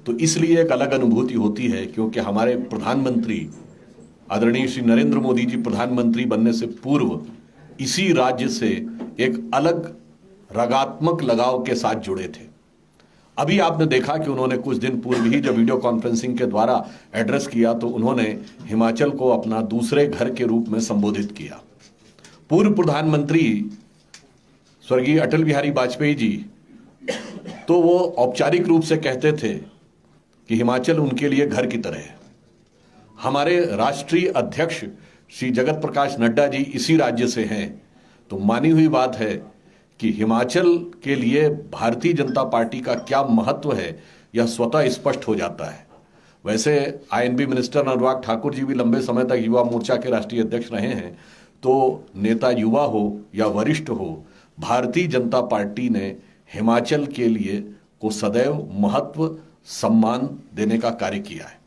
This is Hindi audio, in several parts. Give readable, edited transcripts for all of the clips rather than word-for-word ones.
तो इसलिए एक अलग अनुभूति होती है, क्योंकि हमारे प्रधानमंत्री आदरणीय श्री नरेंद्र मोदी जी प्रधानमंत्री बनने से पूर्व इसी राज्य से एक अलग रागात्मक लगाव के साथ जुड़े थे। अभी आपने देखा कि उन्होंने कुछ दिन पूर्व ही जब वीडियो कॉन्फ्रेंसिंग के द्वारा एड्रेस किया तो उन्होंने हिमाचल को अपना दूसरे घर के रूप में संबोधित किया। पूर्व प्रधानमंत्री स्वर्गीय अटल बिहारी वाजपेयी जी तो वो औपचारिक रूप से कहते थे कि हिमाचल उनके लिए घर की तरह है। हमारे राष्ट्रीय अध्यक्ष श्री जगत प्रकाश नड्डा जी इसी राज्य से हैं, तो मानी हुई बात है कि हिमाचल के लिए भारतीय जनता पार्टी का क्या महत्व है यह स्वतः स्पष्ट हो जाता है। वैसे आईएनबी मिनिस्टर अनुराग ठाकुर जी भी लंबे समय तक युवा मोर्चा के राष्ट्रीय अध्यक्ष रहे हैं, तो नेता युवा हो या वरिष्ठ हो, भारतीय जनता पार्टी ने हिमाचल के लिए को सदैव महत्व सम्मान देने का कार्य किया है।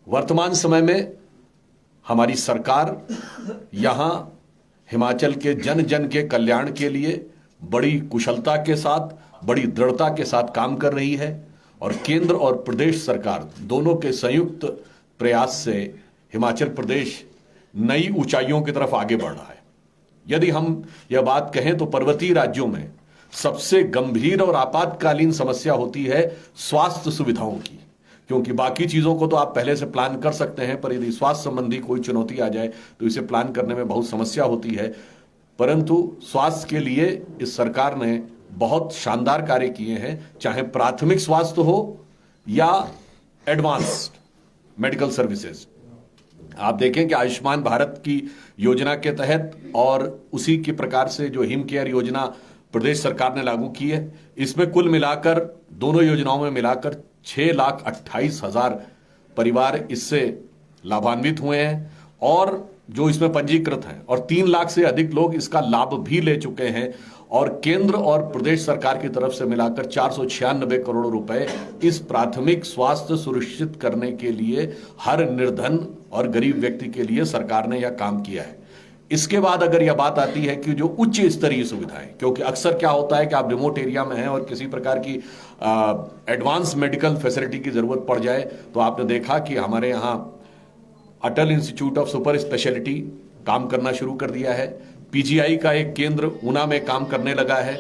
वर्तमान समय में हमारी सरकार यहां हिमाचल के जन जन के कल्याण के लिए बड़ी कुशलता के साथ, बड़ी दृढ़ता के साथ काम कर रही है और केंद्र और प्रदेश सरकार दोनों के संयुक्त प्रयास से हिमाचल प्रदेश नई ऊंचाइयों की तरफ आगे बढ़ रहा है। यदि हम यह बात कहें तो पर्वतीय राज्यों में सबसे गंभीर और आपातकालीन समस्या होती है स्वास्थ्य सुविधाओं की, क्योंकि बाकी चीजों को तो आप पहले से प्लान कर सकते हैं, पर यदि स्वास्थ्य संबंधी कोई चुनौती आ जाए तो इसे प्लान करने में बहुत समस्या होती है। परंतु स्वास्थ्य के लिए इस सरकार ने बहुत शानदार कार्य किए हैं, चाहे प्राथमिक स्वास्थ्य हो या एडवांस्ड मेडिकल सर्विसेज। आप देखें कि आयुष्मान भारत की योजना के तहत और उसी के प्रकार से जो हिम केयर योजना प्रदेश सरकार ने लागू की है, इसमें कुल मिलाकर दोनों योजनाओं में मिलाकर 6,28,000 परिवार इससे लाभान्वित हुए हैं और जो इसमें पंजीकृत हैं, और 3 लाख से अधिक लोग इसका लाभ भी ले चुके हैं। और केंद्र और प्रदेश सरकार की तरफ से मिलाकर 496 करोड़ रुपए इस प्राथमिक स्वास्थ्य सुनिश्चित करने के लिए हर निर्धन और गरीब व्यक्ति के लिए सरकार ने यह काम किया है। इसके बाद अगर यह बात आती है कि जो उच्च स्तरीय सुविधाएं, क्योंकि अक्सर क्या होता है कि आप रिमोट एरिया में हैं और किसी प्रकार की एडवांस मेडिकल फैसिलिटी की जरूरत पड़ जाए, तो आपने देखा कि हमारे यहाँ अटल इंस्टीट्यूट ऑफ सुपर स्पेशलिटी काम करना शुरू कर दिया है। पीजीआई का एक केंद्र ऊना में काम करने लगा है।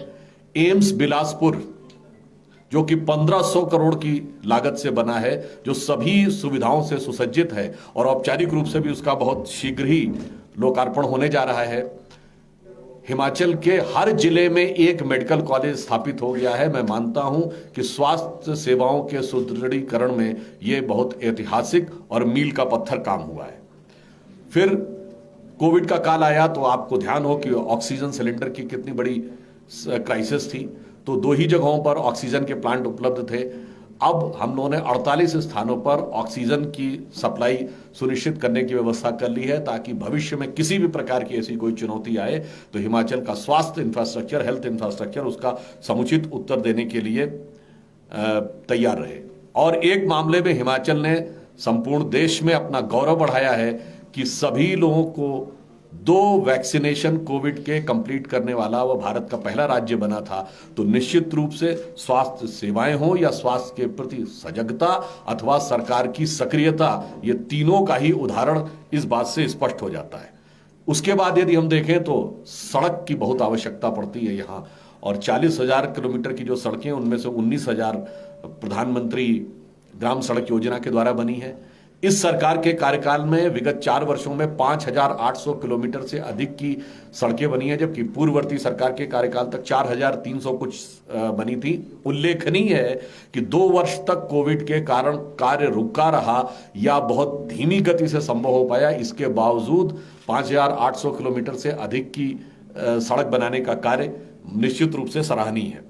एम्स बिलासपुर जो कि 1500 करोड़ की लागत से बना है, जो सभी सुविधाओं से सुसज्जित है और औपचारिक रूप से भी उसका बहुत शीघ्र ही लोकार्पण होने जा रहा है। हिमाचल के हर जिले में एक मेडिकल कॉलेज स्थापित हो गया है। मैं मानता हूं कि स्वास्थ्य सेवाओं के सुदृढ़ीकरण में यह बहुत ऐतिहासिक और मील का पत्थर काम हुआ है। फिर कोविड का काल आया तो आपको ध्यान हो कि ऑक्सीजन सिलेंडर की कितनी बड़ी क्राइसिस थी, तो 2 ही जगहों पर ऑक्सीजन के प्लांट उपलब्ध थे। अब हम लोगों ने 48 स्थानों पर ऑक्सीजन की सप्लाई सुनिश्चित करने की व्यवस्था कर ली है, ताकि भविष्य में किसी भी प्रकार की ऐसी कोई चुनौती आए तो हिमाचल का स्वास्थ्य इंफ्रास्ट्रक्चर, हेल्थ इंफ्रास्ट्रक्चर उसका समुचित उत्तर देने के लिए तैयार रहे। और एक मामले में हिमाचल ने संपूर्ण देश में अपना गौरव बढ़ाया है कि सभी लोगों को 2 वैक्सीनेशन कोविड के कंप्लीट करने वाला वह भारत का पहला राज्य बना था। तो निश्चित रूप से स्वास्थ्य सेवाएं हो या स्वास्थ्य के प्रति सजगता अथवा सरकार की सक्रियता, ये तीनों का ही उदाहरण इस बात से स्पष्ट हो जाता है। उसके बाद यदि हम देखें तो सड़क की बहुत आवश्यकता पड़ती है यहाँ, और 40,000 किलोमीटर की जो सड़कें उनमें से 19,000 प्रधानमंत्री ग्राम सड़क योजना के द्वारा बनी है। इस सरकार के कार्यकाल में विगत 4 वर्षों में 5,800 किलोमीटर से अधिक की सड़कें बनी है, जबकि पूर्ववर्ती सरकार के कार्यकाल तक 4,300 कुछ बनी थी। उल्लेखनीय है कि 2 वर्ष तक कोविड के कारण कार्य रुका रहा या बहुत धीमी गति से संभव हो पाया। इसके बावजूद 5,800 किलोमीटर से अधिक की सड़क बनाने का कार्य निश्चित रूप से सराहनीय है।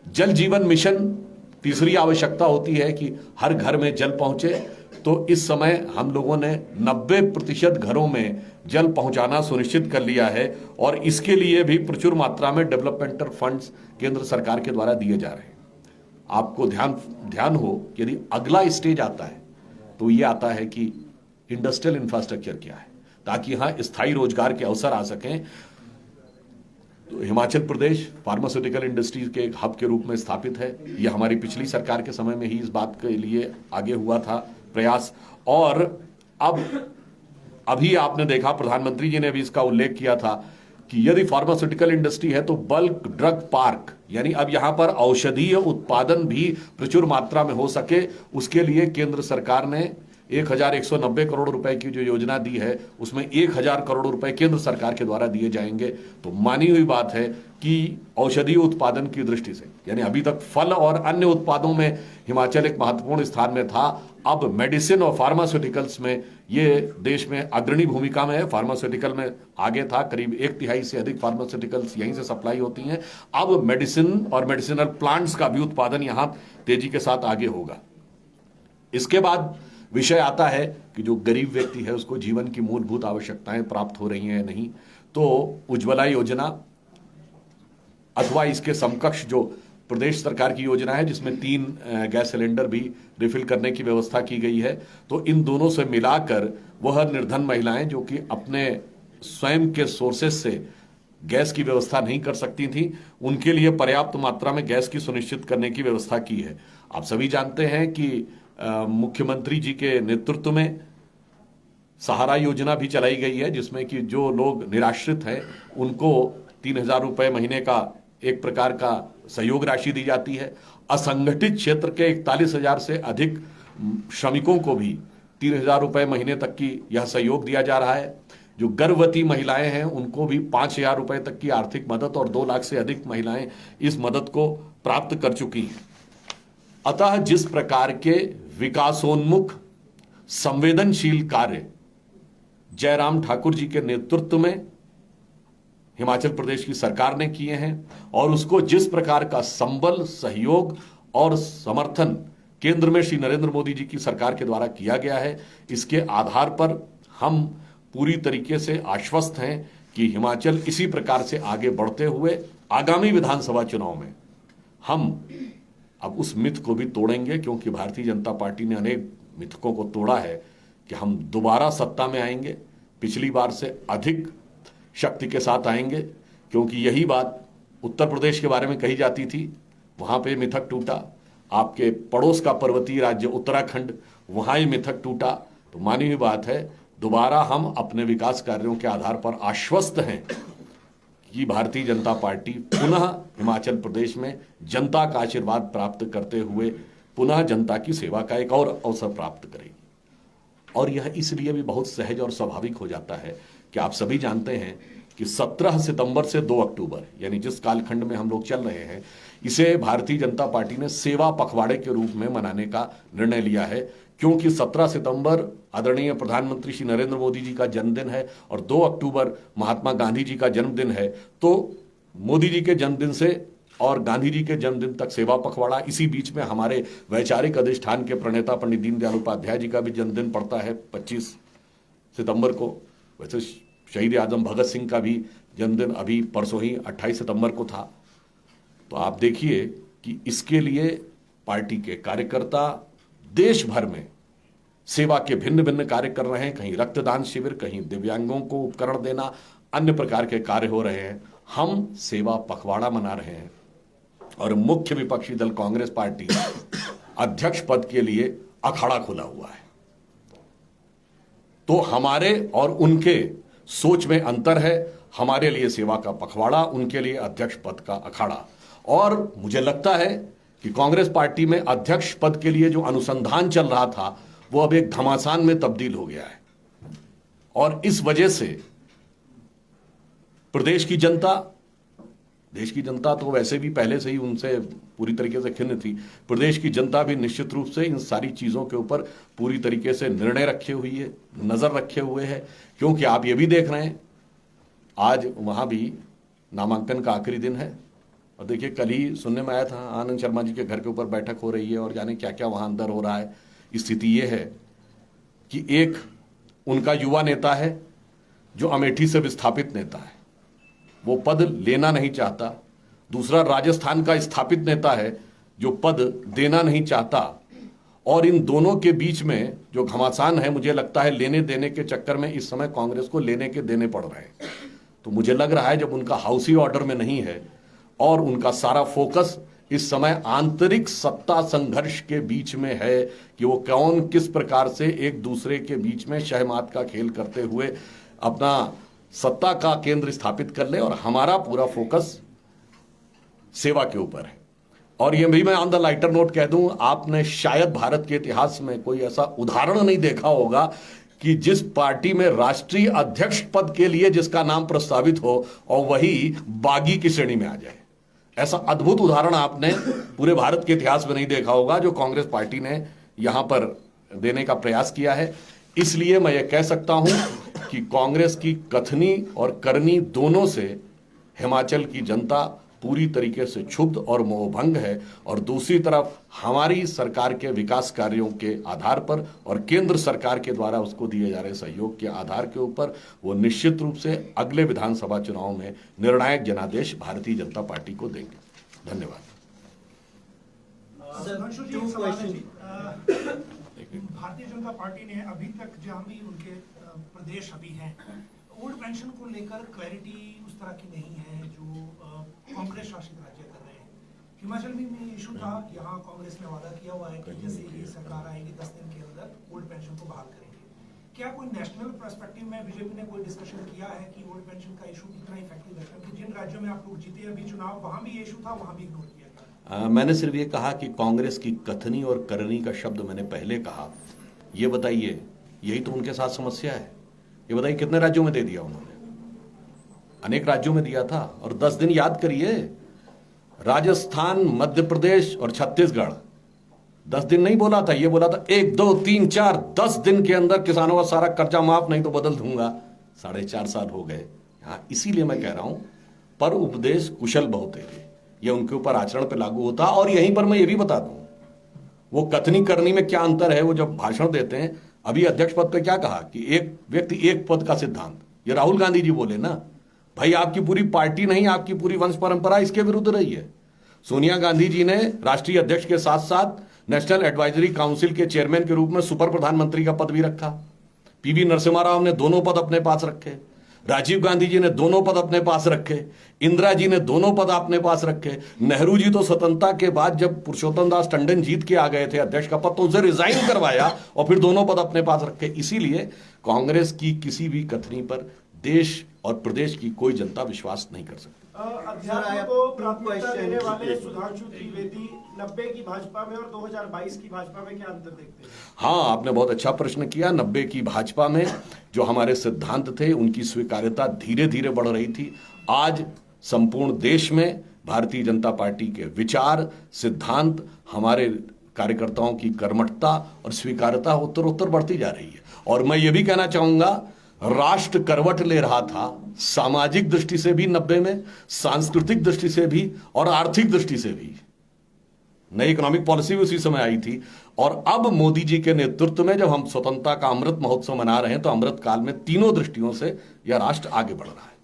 जल जीवन मिशन, तीसरी आवश्यकता होती है कि हर घर में जल पहुंचे। तो इस समय हम लोगों ने 90% घरों में जल पहुंचाना सुनिश्चित कर लिया है और इसके लिए भी प्रचुर मात्रा में डेवलपमेंटल फंड्स केंद्र सरकार के द्वारा दिए जा रहे हैं। आपको ध्यान हो कि यदि अगला स्टेज आता है तो ये आता है कि इंडस्ट्रियल इंफ्रास्ट्रक्चर क्या है, ताकि यहां स्थायी रोजगार के अवसर आ सकें। तो हिमाचल प्रदेश फार्मास्यूटिकल इंडस्ट्री के एक हब के रूप में स्थापित है। यह हमारी पिछली सरकार के समय में ही इस बात के लिए आगे हुआ था प्रयास। और अब अभी आपने देखा, प्रधानमंत्री जी ने भी इसका उल्लेख किया था कि यदि फार्मास्यूटिकल इंडस्ट्री है तो बल्क ड्रग पार्क, यानी अब यहां पर औषधीय उत्पादन भी प्रचुर मात्रा में हो सके, उसके लिए केंद्र सरकार ने 1190 करोड़ रुपए की जो योजना दी है उसमें 1000 करोड़ रुपए केंद्र सरकार के द्वारा दिए जाएंगे। तो मानी हुई बात है कि औषधीय उत्पादन की दृष्टि से, यानी अभी तक फल और अन्य उत्पादों में हिमाचल एक महत्वपूर्ण स्थान में था, अब मेडिसिन और फार्मास्यूटिकल्स में ये देश में अग्रणी भूमिका में है। फार्मास्यूटिकल में आगे था, करीब 1/3 से अधिक फार्मास्यूटिकल्स यहीं से सप्लाई होती हैं। अब मेडिसिन और मेडिसिनल प्लांट्स का भी उत्पादन यहां तेजी के साथ आगे होगा। इसके बाद विषय आता है कि जो गरीब व्यक्ति है उसको जीवन की मूलभूत आवश्यकताएं प्राप्त हो रही हैं या नहीं। तो उज्ज्वला योजना अथवा इसके समकक्ष जो प्रदेश सरकार की योजना है जिसमें 3 गैस सिलेंडर भी रिफिल करने की व्यवस्था की गई है, तो इन दोनों से मिलाकर वह निर्धन महिलाएं जो कि अपने स्वयं के सोर्सेस से गैस की व्यवस्था नहीं कर सकती थी, उनके लिए पर्याप्त मात्रा में गैस की सुनिश्चित करने की व्यवस्था की है। आप सभी जानते हैं कि मुख्यमंत्री जी के नेतृत्व में सहारा योजना भी चलाई गई है, जिसमें कि जो लोग निराश्रित हैं उनको 3000 रुपए महीने का एक प्रकार का सहयोग राशि दी जाती है। असंगठित क्षेत्र के 41,000 से अधिक श्रमिकों को भी 3000 रुपए महीने तक की यह सहयोग दिया जा रहा है। जो गर्भवती महिलाएं हैं उनको भी 5000 रुपए तक की आर्थिक मदद और 2 लाख से अधिक महिलाएं इस मदद को प्राप्त कर चुकी हैं। अतः जिस प्रकार के विकासोन्मुख संवेदनशील कार्य जयराम ठाकुर जी के नेतृत्व में हिमाचल प्रदेश की सरकार ने किए हैं और उसको जिस प्रकार का संबल, सहयोग और समर्थन केंद्र में श्री नरेंद्र मोदी जी की सरकार के द्वारा किया गया है, इसके आधार पर हम पूरी तरीके से आश्वस्त हैं कि हिमाचल इसी प्रकार से आगे बढ़ते हुए आगामी विधानसभा चुनाव में हम अब उस मिथ को भी तोड़ेंगे, क्योंकि भारतीय जनता पार्टी ने अनेक मिथकों को तोड़ा है कि हम दोबारा सत्ता में आएंगे, पिछली बार से अधिक शक्ति के साथ आएंगे। क्योंकि यही बात उत्तर प्रदेश के बारे में कही जाती थी, वहां पे मिथक टूटा। आपके पड़ोस का पर्वतीय राज्य उत्तराखंड, वहां ही मिथक टूटा। तो मानी हुई बात है, दोबारा हम अपने विकास कार्यों के आधार पर आश्वस्त हैं कि भारतीय जनता पार्टी पुनः हिमाचल प्रदेश में जनता का आशीर्वाद प्राप्त करते हुए पुनः जनता की सेवा का एक और अवसर प्राप्त करेगी। और यह इसलिए भी बहुत सहज और स्वाभाविक हो जाता है कि आप सभी जानते हैं कि 17 सितंबर से 2 अक्टूबर, यानी जिस कालखंड में हम लोग चल रहे हैं, इसे भारतीय जनता पार्टी ने सेवा पखवाड़े के रूप में मनाने का निर्णय लिया है। क्योंकि 17 सितंबर आदरणीय प्रधानमंत्री श्री नरेंद्र मोदी जी का जन्मदिन है और 2 अक्टूबर महात्मा गांधी जी का जन्मदिन है। तो मोदी जी के जन्मदिन से और गांधी जी के जन्मदिन तक सेवा पखवाड़ा, इसी बीच में हमारे वैचारिक अधिष्ठान के प्रणेता पंडित दीनदयाल उपाध्याय जी का भी जन्मदिन पड़ता है 25 सितंबर को। वैसे शहीद आजम भगत सिंह का भी जन्मदिन अभी परसों ही 28 सितंबर को था। तो आप देखिए कि इसके लिए पार्टी के कार्यकर्ता देश भर में सेवा के भिन्न भिन्न कार्य कर रहे हैं। कहीं रक्तदान शिविर, कहीं दिव्यांगों को उपकरण देना, अन्य प्रकार के कार्य हो रहे हैं। हम सेवा पखवाड़ा मना रहे हैं और मुख्य विपक्षी दल कांग्रेस पार्टी अध्यक्ष पद के लिए अखाड़ा खुला हुआ है। तो हमारे और उनके सोच में अंतर है। हमारे लिए सेवा का पखवाड़ा, उनके लिए अध्यक्ष पद का अखाड़ा। और मुझे लगता है कि कांग्रेस पार्टी में अध्यक्ष पद के लिए जो अनुसंधान चल रहा था वो अब एक घमासान में तब्दील हो गया है। और इस वजह से प्रदेश की जनता, देश की जनता तो वैसे भी पहले से ही उनसे पूरी तरीके से खिन्न थी, प्रदेश की जनता भी निश्चित रूप से इन सारी चीजों के ऊपर पूरी तरीके से निर्णय रखे हुई है, नजर रखे हुए है। क्योंकि आप ये भी देख रहे हैं, आज वहां भी नामांकन का आखिरी दिन है। और देखिए, कल ही सुनने में आया था आनंद शर्मा जी के घर के ऊपर बैठक हो रही है और जाने क्या क्या वहां अंदर हो रहा है। स्थिति यह है कि एक उनका युवा नेता है जो अमेठी से विस्थापित नेता है, वो पद लेना नहीं चाहता। दूसरा राजस्थान का स्थापित नेता है जो पद देना नहीं चाहता। और इन दोनों के बीच में जो घमासान है, मुझे लगता है लेने देने के चक्कर में इस समय कांग्रेस को लेने के देने पड़ रहे हैं। तो मुझे लग रहा है जब उनका हाउसी ऑर्डर में नहीं है और उनका सारा फोकस इस समय आंतरिक सत्ता संघर्ष के बीच में है कि वो कौन किस प्रकार से एक दूसरे के बीच में शहमात का खेल करते हुए अपना सत्ता का केंद्र स्थापित कर ले, और हमारा पूरा फोकस सेवा के ऊपर है। और ये भी मैं ऑन द लाइटर नोट कह दूं, आपने शायद भारत के इतिहास में कोई ऐसा उदाहरण नहीं देखा होगा कि जिस पार्टी में राष्ट्रीय अध्यक्ष पद के लिए जिसका नाम प्रस्तावित हो और वही बागी की श्रेणी में आ जाए। ऐसा अद्भुत उदाहरण आपने पूरे भारत के इतिहास में नहीं देखा होगा जो कांग्रेस पार्टी ने यहां पर देने का प्रयास किया है। इसलिए मैं ये कह सकता हूं कि कांग्रेस की कथनी और करनी दोनों से हिमाचल की जनता पूरी तरीके से क्षुब्ध और मोहभंग है, और दूसरी तरफ हमारी सरकार के विकास कार्यों के आधार पर और केंद्र सरकार के द्वारा उसको दिए जा रहे सहयोग के आधार के ऊपर वो निश्चित रूप से अगले विधानसभा चुनाव में निर्णायक जनादेश भारतीय जनता पार्टी को देंगे। धन्यवाद। भारतीय जनता पार्टी ने अभी तक जहां भी उनके प्रदेश अभी हैं, ओल्ड पेंशन को लेकर क्लैरिटी उस तरह की नहीं है जो कांग्रेस शासित राज्य कर रहे हैं। हिमाचल में इशू था कि यहाँ कांग्रेस ने वादा किया हुआ है कि जैसे ही सरकार आएगी 10 दिन के अंदर ओल्ड पेंशन को बहाल करेंगे। क्या कोई नेशनल पर्सपेक्टिव में बीजेपी ने कोई डिस्कशन किया है कि ओल्ड पेंशन का इशू कितना इफेक्टिव है? क्योंकि जिन राज्यों में आप लोग जीते अभी चुनाव, वहां भी ये इशू था, वहां भी इग्नोर किया गया। मैंने सिर्फ ये कहा कि कांग्रेस की कथनी और करनी का शब्द मैंने पहले कहा। ये बताइए, यही तो उनके साथ समस्या है। ये बताइए कितने राज्यों में दे दिया उन्होंने? अनेक राज्यों में दिया था। और 10 दिन याद करिए, राजस्थान, मध्य प्रदेश और छत्तीसगढ़ 10 दिन नहीं बोला था, ये बोला था 1 2 3 4 10 दिन के अंदर किसानों का सारा कर्जा माफ, नहीं तो बदल दूंगा। 4.5 साल हो गए। हाँ, इसीलिए मैं कह रहा हूं पर उपदेश कुशल बहुत है, ये उनके ऊपर आचरण पे लागू होता। और यहीं पर मैं ये भी बता दूं, वो कथनी करनी में क्या अंतर है। वो जब भाषण देते हैं, अभी अध्यक्ष पद पे क्या कहा कि एक व्यक्ति एक पद का सिद्धांत, ये राहुल गांधी जी बोले ना। भाई आपकी पूरी पार्टी नहीं, आपकी पूरी वंश परंपरा इसके विरुद्ध रही है। सोनिया गांधी जी ने राष्ट्रीय अध्यक्ष के साथ साथ नेशनल एडवाइजरी काउंसिल के चेयरमैन के रूप में सुपर प्रधानमंत्री का पद भी रखा। पीवी नरसिम्हा राव ने दोनों पद अपने पास रखे। राजीव गांधी जी ने दोनों पद अपने पास रखे। इंदिरा जी ने दोनों पद अपने पास रखे। नेहरू जी तो स्वतंत्रता के बाद जब पुरुषोत्तम दास टंडन जीत के आ गए थे अध्यक्ष का पद, तो उसे रिजाइन करवाया और फिर दोनों पद अपने पास रखे। इसीलिए कांग्रेस की किसी भी कथनी पर देश और प्रदेश की कोई जनता विश्वास नहीं कर सकती। अध्यात्म को प्राथमिकता देने वाले सुधांशु त्रिवेदी 90 की भाजपा में और 2022 की भाजपा में क्या अंतर देखते हैं? हाँ, आपने बहुत अच्छा प्रश्न किया। 90 की भाजपा में जो हमारे सिद्धांत थे उनकी स्वीकार्यता धीरे धीरे बढ़ रही थी। आज संपूर्ण देश में भारतीय जनता पार्टी के विचार, सिद्धांत, हमारे कार्यकर्ताओं की कर्मठता और स्वीकार्यता उत्तरोत्तर बढ़ती जा रही है। और मैं ये भी कहना चाहूंगा, राष्ट्र करवट ले रहा था सामाजिक दृष्टि से भी 90 में, सांस्कृतिक दृष्टि से भी और आर्थिक दृष्टि से भी। नई इकोनॉमिक पॉलिसी भी उसी समय आई थी। और अब मोदी जी के नेतृत्व में जब हम स्वतंत्रता का अमृत महोत्सव मना रहे हैं, तो अमृत काल में तीनों दृष्टियों से यह राष्ट्र आगे बढ़ रहा है।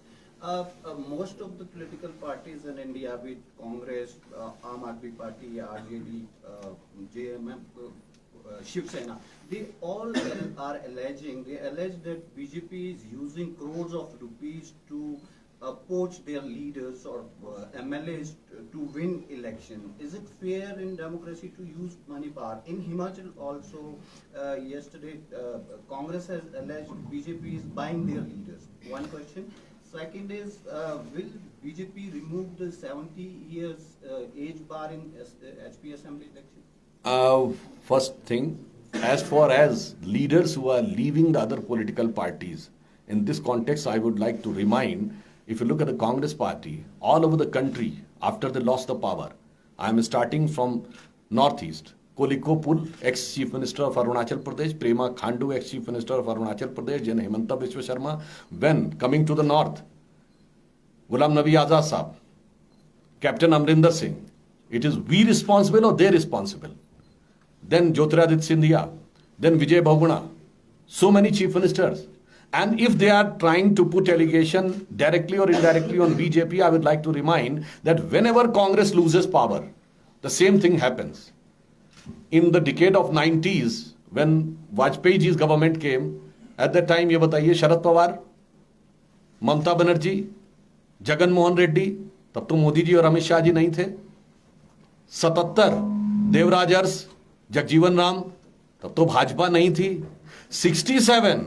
Most of the political parties in India, be it Congress, Aam Aadmi Party, RJD, JMM, Shiv Sena, they all are alleging, they allege that BJP is using crores of rupees to poach their leaders or MLAs to win election. Is it fair in democracy to use money power? In Himachal also, yesterday, Congress has alleged BJP is buying their leaders. One question. Second is, will BJP remove the 70 years age bar in HP Assembly election? First thing, as far as leaders who are leaving the other political parties, in this context, I would like to remind, if you look at the Congress party, all over the country, after they lost the power, I am starting from Northeast, Kolikopul, ex-Chief Minister of Arunachal Pradesh, Prema Khandu, ex-Chief Minister of Arunachal Pradesh, Jan Himanta Biswa Sharma. When coming to the north, Ghulam Nabi Azad Sahab, Captain Amrinder Singh, it is we responsible or they responsible? Then Jyotiraditya Scindia, then Vijay Bahuguna, so many Chief Ministers. And if they are trying to put allegation directly or indirectly on BJP, I would like to remind that whenever Congress loses power, the same thing happens. In the decade of 90s, when Vajpayee ji's government came, at that time, ये बताइए, शरद पवार ममता बनर्जी, जगन मोहन रेड्डी, तब तो मोदी जी और अमित शाह जी नहीं थे। 77 देवराज अरस, जगजीवन राम, तब तो भाजपा नहीं थी। 67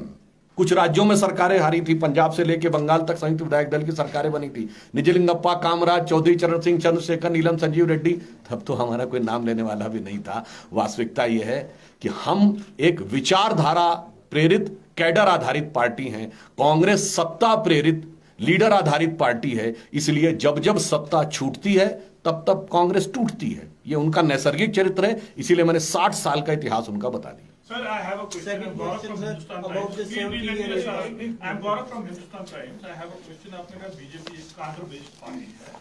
कुछ राज्यों में सरकारें हारी थी, पंजाब से लेकर बंगाल तक संयुक्त विधायक दल की सरकारें बनी थी। निजलिंगप्पा, कामराज, चौधरी चरण सिंह, चंद्रशेखर, नीलम संजीव रेड्डी, तब तो हमारा कोई नाम लेने वाला भी नहीं था। वास्तविकता यह है कि हम एक विचारधारा प्रेरित, कैडर आधारित पार्टी हैं। कांग्रेस सत्ता प्रेरित, लीडर आधारित पार्टी है। इसलिए जब जब सत्ता छूटती है तब तब कांग्रेस टूटती है। ये उनका नैसर्गिक चरित्र है। इसीलिए मैंने 60 साल का इतिहास उनका बता दिया। Sir, I have a question. Second I'm Gaurav question, from sir, Hindustan about Times. the 70-year I'm Gaurav from Hindustan Times. I have a question. आपने कहा बीजेपी एक काडर बेस्ड पार्टी है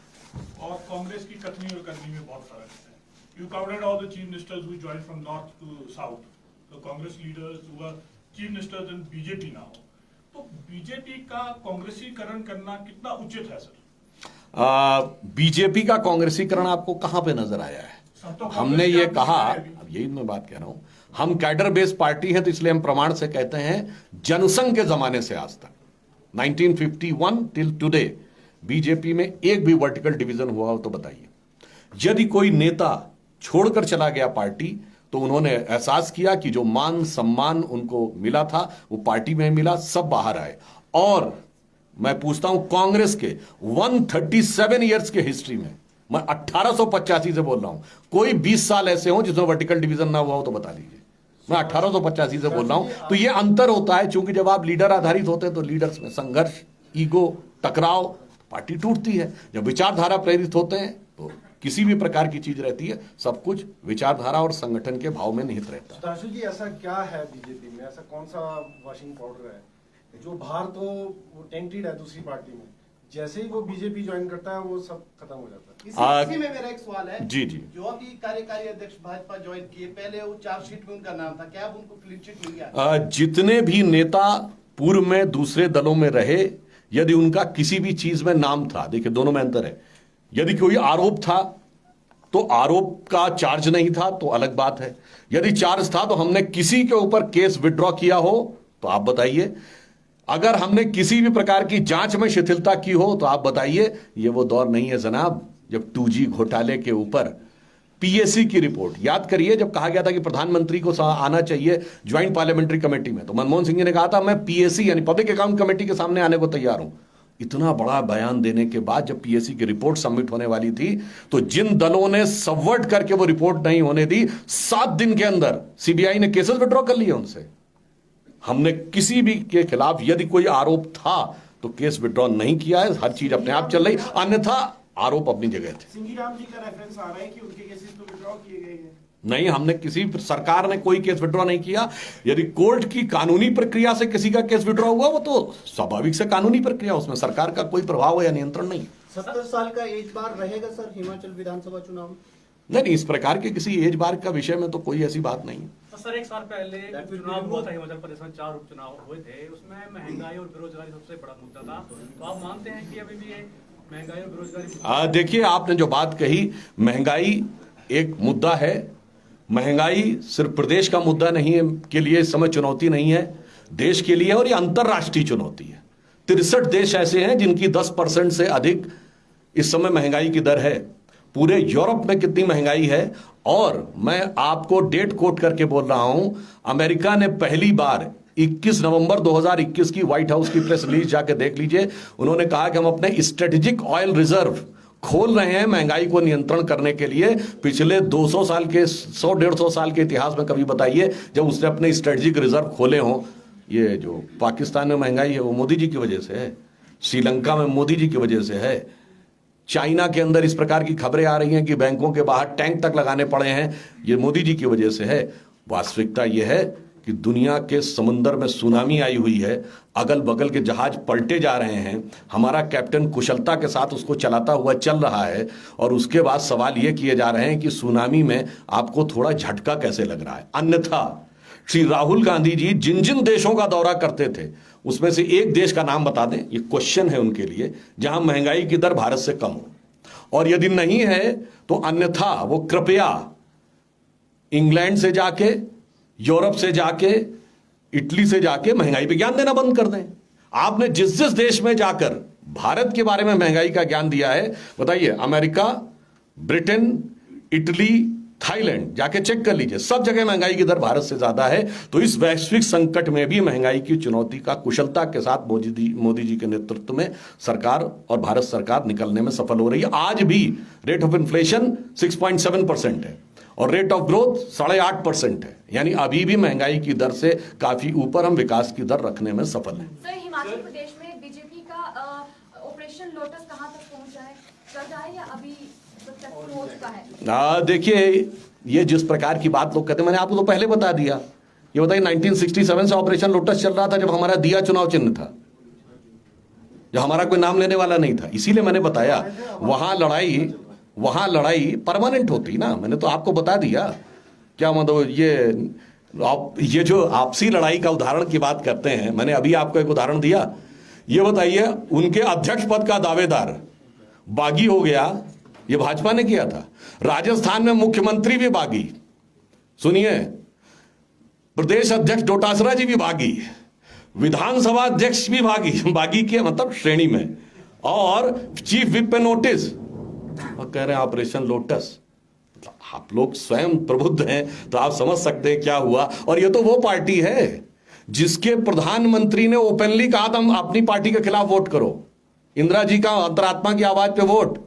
और कांग्रेस की कथनी और करनी में बहुत फर्क है। You covered all the chief ministers who joined from north to south. The Congress leaders who are chief ministers in BJP now. तो बीजेपी का कांग्रेसीकरण करना कितना उचित है सर? बीजेपी का कांग्रेसीकरण आपको कहां पे नजर आया है? सब तो हमने ये कांग्रेस कहा, का अब यही मैं बात कह रहा हूं, हम कैडर बेस्ड पार्टी है तो इसलिए हम प्रमाण से कहते हैं जनसंघ के जमाने से आज तक 1951 टिल टुडे बीजेपी में एक भी वर्टिकल डिवीजन हुआ हो तो बताइए। यदि कोई नेता छोड़कर चला गया पार्टी तो उन्होंने एहसास किया कि जो मान सम्मान उनको मिला था वो पार्टी में मिला, सब बाहर आए। और मैं पूछता हूं कांग्रेस के 137 इयर्स के हिस्ट्री में, मैं 1885 से बोल रहा हूं, कोई 20 साल ऐसे हो जिसमें वर्टिकल डिवीजन ना हुआ हो तो बता दीजिए। मैं 1885 से बोल रहा हूं। तो यह अंतर होता है, क्योंकि जब आप लीडर आधारित होते हैं तो लीडर्स में संघर्ष, ईगो, टकराव, पार्टी टूटती है। जब विचारधारा प्रेरित होते हैं तो किसी भी प्रकार की चीज रहती है, सब कुछ विचारधारा और संगठन के भाव में निहित रहता है। सुधांशु जी, ऐसा क्या है बीजेपी में, ऐसा कौन सा वॉशिंग पाउडर है जो बाहर तो वो टेंटेड है दूसरी पार्टी में, जैसे ही वो बीजेपी ज्वाइन करता है वो सब खत्म हो जाता है? इसी में मेरा एक सवाल है। जी जी, जो अभी कार्यकारी अध्यक्ष भाजपा ज्वाइन किए, पहले वो चार्जशीट में उनका नाम था, क्या अब उनको क्लीन चिट मिल गया? जितने भी नेता पूर्व में दूसरे दलों में रहे, यदि उनका किसी भी चीज में नाम था, देखिए दोनों में अंतर है। यदि कोई आरोप था तो आरोप का चार्ज नहीं था तो अलग बात है। यदि चार्ज था तो हमने किसी के ऊपर केस विड्रॉ किया हो तो आप बताइए। अगर हमने किसी भी प्रकार की जांच में शिथिलता की हो तो आप बताइए। ये वो दौर नहीं है जनाब जब 2G घोटाले के ऊपर पीएसी की रिपोर्ट, याद करिए जब कहा गया था कि प्रधानमंत्री को आना चाहिए ज्वाइंट पार्लियामेंट्री कमेटी में, तो मनमोहन सिंह जी ने कहा था मैं पीएसी यानी पब्लिक अकाउंट कमेटी के सामने आने को तैयार हूं। इतना बड़ा बयान देने के बाद जब पीएसी की रिपोर्ट सबमिट होने वाली थी तो जिन दलों ने सबवर्ट करके वो रिपोर्ट नहीं होने दी, 7 दिन के अंदर सीबीआई ने केसेस विड्रॉ कर लिए उनसे। हमने किसी भी के खिलाफ यदि कोई आरोप था तो केस विड्रॉ नहीं किया है। हर चीज अपने आप चल रही, अन्यथा आरोप अपनी जगह थे। सिंघी राम जी का रेफरेंस आ रहा है कि उनके केसेस तो विड्रॉ किए गए हैं। नहीं, हमने किसी सरकार ने कोई केस विड्रॉ नहीं किया। यदि कोर्ट की कानूनी प्रक्रिया से किसी का केस विड्रॉ हुआ वो तो स्वाभाविक से कानूनी प्रक्रिया, उसमें सरकार का कोई प्रभाव या नियंत्रण नहीं। 70 साल का एज बार रहेगा सर हिमाचल विधानसभा चुनाव में? नहीं, इस प्रकार के किसी एज बार का विषय में तो कोई ऐसी बात नहीं है। तो सर एक साल पहले चुनाव हुआ था हिमाचल प्रदेश में, 4 उपचुनाव हुए थे, उसमें महंगाई और बेरोजगारी सबसे बड़ा मुद्दा था। तो आप मानते हैं कि अभी भी ये महंगाई और बेरोजगारी? देखिए, आपने जो बात कही, महंगाई एक मुद्दा है। महंगाई सिर्फ प्रदेश का मुद्दा नहीं है, के लिए इस समय चुनौती नहीं है, देश के लिए, और ये अंतरराष्ट्रीय चुनौती है। 63 देश ऐसे हैं जिनकी 10% से अधिक इस समय महंगाई की दर है। पूरे यूरोप में कितनी महंगाई है, और मैं आपको डेट कोट करके बोल रहा हूं, अमेरिका ने पहली बार 21 नवंबर 2021 की व्हाइट हाउस की प्रेस रिलीज जाके देख लीजिए, उन्होंने कहा कि हम अपने स्ट्रेटेजिक ऑयल रिजर्व खोल रहे हैं महंगाई को नियंत्रण करने के लिए। पिछले 200 साल के 100-150 साल के इतिहास में कभी बताइए जब उसने अपने स्ट्रेटेजिक रिजर्व खोले हों। ये जो पाकिस्तान में महंगाई है वो मोदी जी की वजह से है, श्रीलंका में मोदी जी की वजह से है, चाइना के अंदर इस प्रकार की खबरें आ रही हैं कि बैंकों के बाहर टैंक तक लगाने पड़े हैं, ये मोदी जी की वजह से है। वास्तविकता यह है कि दुनिया के समुंदर में सुनामी आई हुई है, अगल बगल के जहाज पलटे जा रहे हैं, हमारा कैप्टन कुशलता के साथ उसको चलाता हुआ चल रहा है, और उसके बाद सवाल ये किए जा रहे हैं कि सुनामी में आपको थोड़ा झटका कैसे लग रहा है। अन्यथा श्री राहुल गांधी जी जिन जिन देशों का दौरा करते थे उसमें से एक देश का नाम बता दें, ये क्वेश्चन है उनके लिए, जहां महंगाई की दर भारत से कम हो, और यदि नहीं है तो अन्यथा वो कृपया इंग्लैंड से जाके, यूरोप से जाके, इटली से जाके महंगाई पे ज्ञान देना बंद कर दें। आपने जिस जिस देश में जाकर भारत के बारे में महंगाई का ज्ञान दिया है, बताइए, अमेरिका, ब्रिटेन, इटली, थाईलैंड, जाके चेक कर लीजिए, सब जगह महंगाई की दर भारत से ज्यादा है। तो इस वैश्विक संकट में भी महंगाई की चुनौती का कुशलता के साथ मोदी जी के नेतृत्व में सरकार और भारत सरकार निकलने में सफल हो रही है। आज भी रेट ऑफ इन्फ्लेशन 6.7% है और रेट ऑफ ग्रोथ 8.5% है, यानी अभी भी महंगाई की दर से काफी ऊपर हम विकास की दर रखने में सफल हैं। सर, हिमाचल प्रदेश में बीजेपी का ऑपरेशन लोटस कहां तक पहुंचा है? कर रहा है या अभी पहुंच का है? देखिए, ये जिस प्रकार की बात लोग कहते हैं, मैंने आपको तो पहले बता दिया। ये बताइए, 1967 से ऑपरेशन लोटस चल रहा था, जब हमारा दिया चुनाव चिन्ह था, जब हमारा कोई नाम लेने वाला नहीं था। इसीलिए मैंने बताया वहां लड़ाई परमानेंट होती ना। मैंने तो आपको बता दिया। क्या मतलब ये जो आपसी लड़ाई का उदाहरण की बात करते हैं, मैंने अभी आपको एक उदाहरण दिया। ये बताइए, उनके अध्यक्ष पद का दावेदार बागी हो गया, ये भाजपा ने किया था। राजस्थान में मुख्यमंत्री भी बागी, सुनिए, प्रदेश अध्यक्ष डोटासरा जी भी बागी, विधानसभा अध्यक्ष भी बागी के मतलब श्रेणी में, और चीफ विप पे नोटिस, और कह रहे हैं ऑपरेशन लोटस। आप लोग स्वयं प्रबुद्ध हैं तो आप समझ सकते हैं क्या हुआ। और ये तो वो पार्टी है जिसके प्रधानमंत्री ने ओपनली कहा था हम अपनी पार्टी के खिलाफ वोट करो, इंदिरा जी का अंतरात्मा की आवाज पे वोट।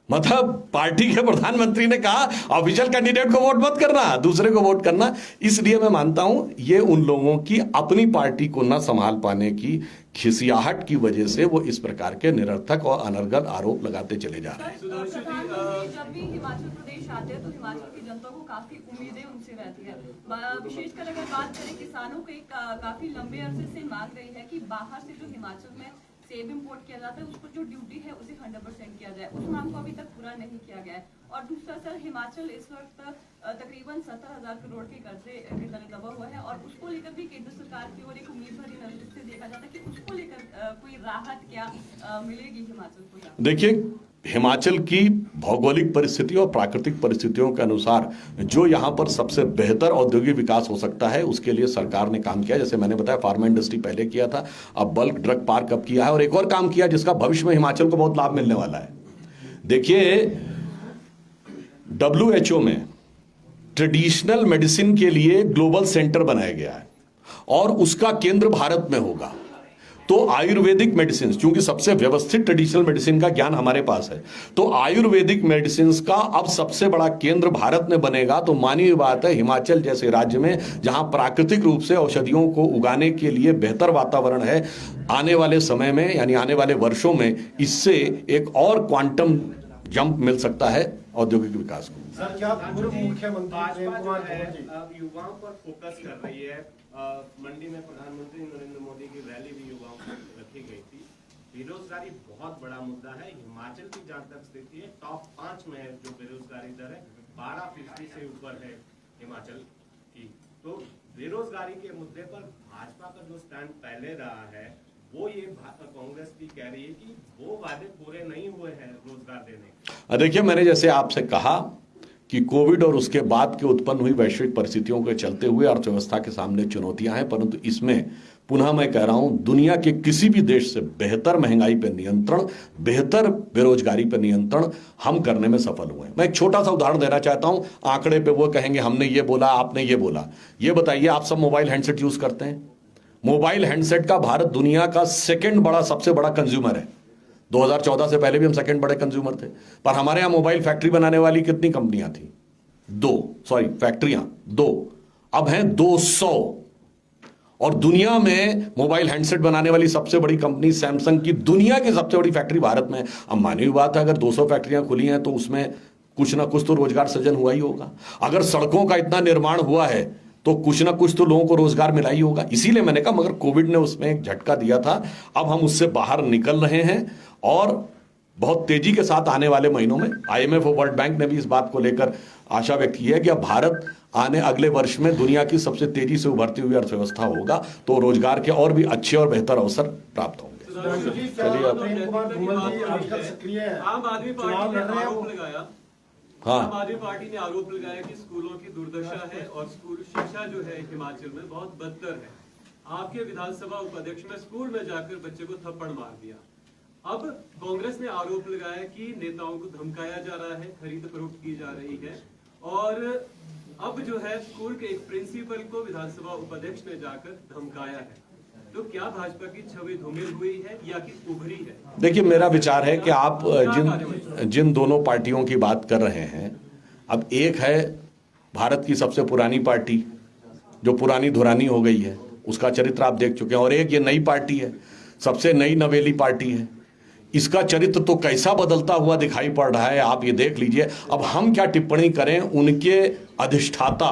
मतलब पार्टी के प्रधानमंत्री ने कहा ऑफिशियल कैंडिडेट को वोट मत करना, दूसरे को वोट करना। इसलिए मैं मानता हूं ये उन लोगों की अपनी पार्टी को न संभाल पाने की खिसियाहट की वजह से वो इस प्रकार के निरर्थक और अनर्गल आरोप लगाते चले जा रहे हैं। प्रधानमंत्री जब भी हिमाचल प्रदेश आते हैं तो हिमाचल की जनता को काफी उम्मीदें उनसे रहती है। विशेषकर अगर बात करें किसानों को, काफी लंबे अरसे से मांग रही है कि बाहर से जो हिमाचल में सेब इंपोर्ट किया जाता है उसको जो ड्यूटी है उसे 100% किया जाए। उस मांग को अभी तक पूरा नहीं किया गया है। और दूसरा सर, हिमाचल इस वक्त तकरीबन 70,000 करोड़ के कर्जे के तले दबा हुआ है और उसको लेकर भी केंद्र सरकार की ओर एक उम्मीद भरी नजर से देखा जाता है कि उसको लेकर कोई राहत क्या मिलेगी हिमाचल को? देखिए, हिमाचल की भौगोलिक परिस्थिति और प्राकृतिक परिस्थितियों के अनुसार जो यहां पर सबसे बेहतर औद्योगिक विकास हो सकता है उसके लिए सरकार ने काम किया। जैसे मैंने बताया, फार्मा इंडस्ट्री पहले किया था, अब बल्क ड्रग पार्क अब किया है, और एक और काम किया जिसका भविष्य में हिमाचल को बहुत लाभ मिलने वाला है। देखिए, WHO में ट्रेडिशनल मेडिसिन के लिए ग्लोबल सेंटर बनाया गया है और उसका केंद्र भारत में होगा। तो आयुर्वेदिक मेडिसिन, क्योंकि सबसे व्यवस्थित ट्रेडिशनल मेडिसिन का ज्ञान हमारे पास है, तो आयुर्वेदिक मेडिसिन का अब सबसे बड़ा केंद्र भारत में बनेगा। तो मानी बात है, हिमाचल जैसे राज्य में जहां प्राकृतिक रूप से औषधियों को उगाने के लिए बेहतर वातावरण है, आने वाले समय में यानी आने वाले वर्षों में इससे एक और क्वांटम जंप मिल सकता है औद्योगिक विकास को। सर, क्या पूर्व मुख्यमंत्री प्रेम कुमार धूमल जी युवाओं पर फोकस कर रही है? मंडी में प्रधानमंत्री नरेंद्र मोदी की रैली भी युवाओं पर रखी गई थी। बेरोजगारी बहुत बड़ा मुद्दा है। हिमाचल की जहाँ तक स्थिति है, टॉप 5 में है जो बेरोजगारी दर है, 12% से ऊपर है हिमाचल की। तो बेरोजगारी के मुद्दे पर भाजपा का जो स्टैंड पहले रहा है वो ये कांग्रेस भी कह रही है कि वो वादे पूरे नहीं हुए हैं रोजगार देने। देखिए, मैंने जैसे आपसे कहा कि कोविड और उसके बाद के उत्पन्न हुई वैश्विक परिस्थितियों के चलते हुए अर्थव्यवस्था के सामने चुनौतियां हैं, परंतु इसमें पुनः मैं कह रहा हूं, दुनिया के किसी भी देश से बेहतर महंगाई पर नियंत्रण, बेहतर बेरोजगारी पर नियंत्रण हम करने में सफल हुए हैं। मैं एक छोटा सा उदाहरण देना चाहता हूं। आंकड़े पे वो कहेंगे हमने ये बोला, आपने ये बोला। ये बताइए, आप सब मोबाइल हैंडसेट यूज करते हैं। मोबाइल हैंडसेट का भारत दुनिया का सबसे बड़ा कंज्यूमर है। 2014 से पहले भी हम सेकंड बड़े कंज्यूमर थे। पर हमारे यहां मोबाइल फैक्ट्री बनाने वाली कितनी कंपनियां थी? 2 फैक्ट्रियां, 2। अब हैं 200। और दुनिया में मोबाइल हैंडसेट बनाने वाली सबसे बड़ी कंपनी सैमसंग की दुनिया की सबसे बड़ी फैक्ट्री भारत में। अब मानी हुई बात है, अगर 200 फैक्ट्रियां खुली हैं तो उसमें कुछ ना कुछ तो रोजगार सृजन हुआ ही होगा। अगर सड़कों का इतना निर्माण हुआ है तो कुछ ना कुछ तो लोगों को रोजगार मिला ही होगा। इसीलिए मैंने कहा, मगर कोविड ने उसमें एक झटका दिया था। अब हम उससे बाहर निकल रहे हैं और बहुत तेजी के साथ आने वाले महीनों में IMF और वर्ल्ड बैंक ने भी इस बात को लेकर आशा व्यक्त की है कि अब भारत अगले वर्ष में दुनिया की सबसे तेजी से उभरती हुई अर्थव्यवस्था होगा, तो रोजगार के और भी अच्छे और बेहतर अवसर प्राप्त होंगे। चलिए, प्रेम कुमार धूमल जी आजकल सक्रिय है, आम आदमी चुनाव लड़ रहे हैं वो। आम आदमी पार्टी ने आरोप लगाया कि स्कूलों की दुर्दशा है और स्कूल शिक्षा जो है हिमाचल में बहुत बदतर है। आपके विधानसभा उपाध्यक्ष ने स्कूल में जाकर बच्चे को थप्पड़ मार दिया। अब कांग्रेस ने आरोप लगाया कि नेताओं को धमकाया जा रहा है, खरीद फरोख्त की जा रही है, और अब जो है स्कूल के एक प्रिंसिपल को विधानसभा उपाध्यक्ष ने जाकर धमकाया है। तो क्या भाजपा की छवि धूमिल हुई है या कि उभरी है? देखिए, मेरा विचार है कि आप जिन दोनों पार्टियों की बात कर रहे हैं, अब एक है भारत की सबसे पुरानी पार्टी जो पुरानी धुरानी हो गई है, उसका चरित्र आप देख चुके हैं, और एक ये नई पार्टी है, सबसे नई नवेली पार्टी है, इसका चरित्र तो कैसा बदलता हुआ दिखाई पड़ रहा है, आप ये देख लीजिए। अब हम क्या टिप्पणी करें? उनके अधिष्ठाता,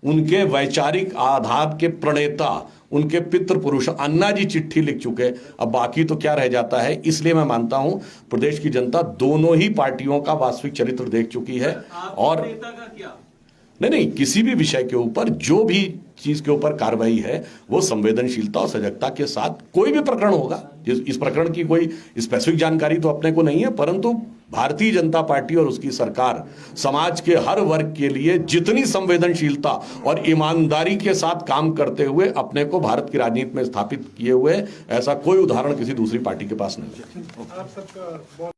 उनके वैचारिक आधार के प्रणेता, उनके पितृ पुरुष अन्ना जी चिट्ठी लिख चुके, अब बाकी तो क्या रह जाता है। इसलिए मैं मानता हूं प्रदेश की जनता दोनों ही पार्टियों का वास्तविक चरित्र देख चुकी है। और नेता का क्या? नहीं, किसी भी विषय के ऊपर जो भी चीज के ऊपर कार्रवाई है वो संवेदनशीलता और सजगता के साथ, कोई भी प्रकरण होगा, इस प्रकरण की कोई स्पेसिफिक जानकारी तो अपने को नहीं है, परंतु भारतीय जनता पार्टी और उसकी सरकार समाज के हर वर्ग के लिए जितनी संवेदनशीलता और ईमानदारी के साथ काम करते हुए अपने को भारत की राजनीति में स्थापित किए हुए, ऐसा कोई उदाहरण किसी दूसरी पार्टी के पास नहीं है। आप सबका